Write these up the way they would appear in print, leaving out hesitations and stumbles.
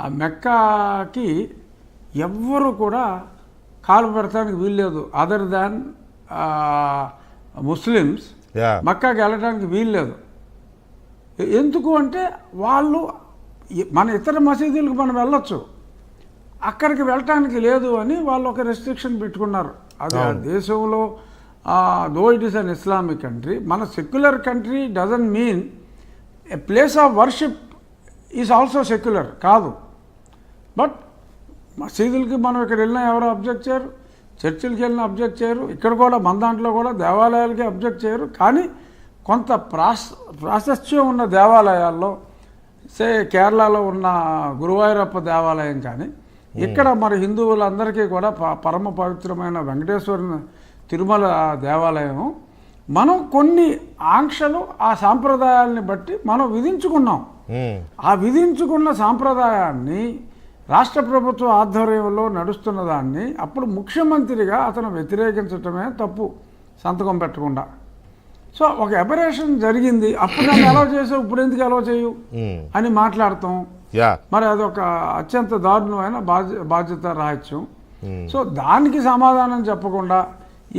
ఆ మెక్కాకి ఎవ్వరు కూడా కాలు పెడతానికి వీల్లేదు అదర్ దాన్ ముస్లిమ్స్ మక్కాకి వెళ్ళడానికి వీల్లేదు. ఎందుకు అంటే వాళ్ళు మన ఇతర మసీదులకు మనం వెళ్ళొచ్చు, అక్కడికి వెళ్ళటానికి లేదు అని వాళ్ళు ఒక రెస్ట్రిక్షన్ పెట్టుకున్నారు. అది ఆ దేశంలో though it is an Islamic country, మన secular country doesn't mean a place of worship is also secular కాదు. బట్ మసీదులకి మనం ఇక్కడ వెళ్ళినా ఎవరు అబ్జెక్ట్ చేయరు, చర్చిలకి వెళ్ళినా అబ్జెక్ట్ చేయరు, ఇక్కడ కూడా మన దాంట్లో కూడా దేవాలయాలకి అబ్జెక్ట్ చేయరు. కానీ కొంత ప్రాశస్త్యం ఉన్న దేవాలయాల్లో కేరళలో ఉన్న గురువాయూరప్ప దేవాలయం కానీ ఇక్కడ మరి హిందువులందరికీ కూడా పరమ పవిత్రమైన వెంకటేశ్వర తిరుమల దేవాలయం మనం కొన్ని ఆంక్షలు ఆ సాంప్రదాయాల్ని బట్టి మనం విధించుకున్నాం. ఆ విధించుకున్న సాంప్రదాయాన్ని రాష్ట్ర ప్రభుత్వ ఆధ్వర్యంలో నడుస్తున్న దాన్ని అప్పుడు ముఖ్యమంత్రిగా అతను వ్యతిరేకించటమే తప్పు, సంతకం పెట్టకుండా. సో ఒక ఎబరేషన్ జరిగింది, అప్పుడు నన్ను అలౌ చేసావు ఇప్పుడు ఎందుకు అలౌ చేయు అని మాట్లాడతాం. మరి అదొక అత్యంత దారుణమైన బాధ్యత రాహిత్యం. సో దానికి సమాధానం చెప్పకుండా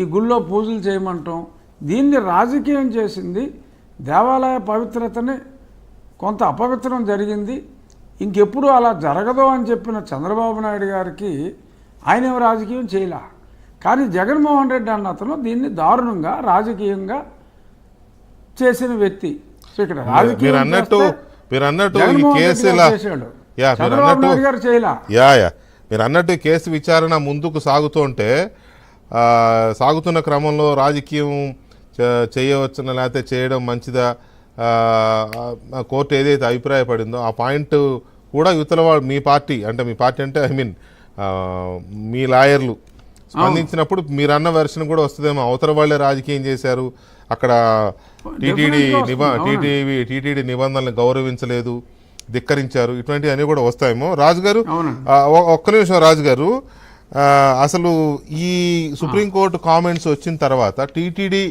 ఈ గుళ్ళో పూజలు చేయమంటాం, దీన్ని రాజకీయం చేసింది, దేవాలయ పవిత్రతని కొంత అపవిత్రం జరిగింది, ఇంకెప్పుడు అలా జరగదు అని చెప్పిన చంద్రబాబు నాయుడు గారికి ఆయన రాజకీయం చేయలే. కానీ జగన్మోహన్ రెడ్డి అన్న అతను దీన్ని దారుణంగా రాజకీయంగా చేసిన వ్యక్తి. సో ఇక్కడ రాజకీయం మీరు అన్నట్టు కేసు విచారణ ముందుకు సాగుతున్న క్రమంలో రాజకీయం చేయవచ్చున లేకపోతే చేయడం మంచిదా కోర్టు ఏదైతే అభిప్రాయపడిందో ఆ పాయింట్ కూడా యువతల వాళ్ళు మీ పార్టీ అంటే ఐ మీన్ మీ లాయర్లు స్పందించినప్పుడు మీరు అన్న వెర్షన్ కూడా వస్తుందేమో, అవతల వాళ్ళే రాజకీయం చేశారు, అక్కడ టీటీడీ నిబంధనలు గౌరవించలేదు, ధిక్కరించారు, ఇటువంటివి అన్నీ కూడా వస్తాయేమో. రాజుగారు ఒక్క నిమిషం, రాజుగారు అసలు ఈ సుప్రీంకోర్టు కామెంట్స్ వచ్చిన తర్వాత టీటీడీ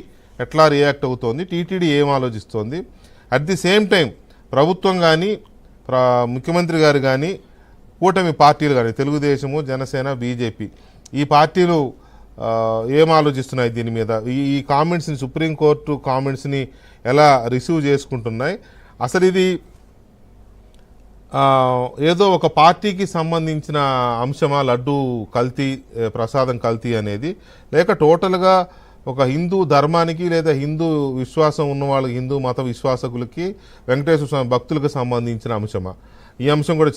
ఎట్లా రియాక్ట్ అవుతోంది, టీటీడీ ఏం ఆలోచిస్తోంది, అట్ ది సేమ్ టైం ప్రభుత్వం కానీ ముఖ్యమంత్రి గారు కానీ కూటమి పార్టీలు కానీ తెలుగుదేశము జనసేన బీజేపీ ఈ పార్టీలు ఏం ఆలోచిస్తున్నాయి దీని మీద, ఈ కామెంట్స్ని సుప్రీంకోర్టు కామెంట్స్ని ఎలా రిసీవ్ చేసుకుంటున్నాయి, అసలు ఇది ఏదో ఒక పార్టీకి సంబంధించిన అంశమా లడ్డు కల్తీ ప్రసాదం కల్తీ అనేది, లేక టోటల్గా ఒక హిందూ ధర్మానికి లేదా హిందూ విశ్వాసం ఉన్న వాళ్ళకి హిందూ మత విశ్వాసకులకి వెంకటేశ్వర స్వామి భక్తులకు సంబంధించిన అంశమా, ఈ అంశం కూడా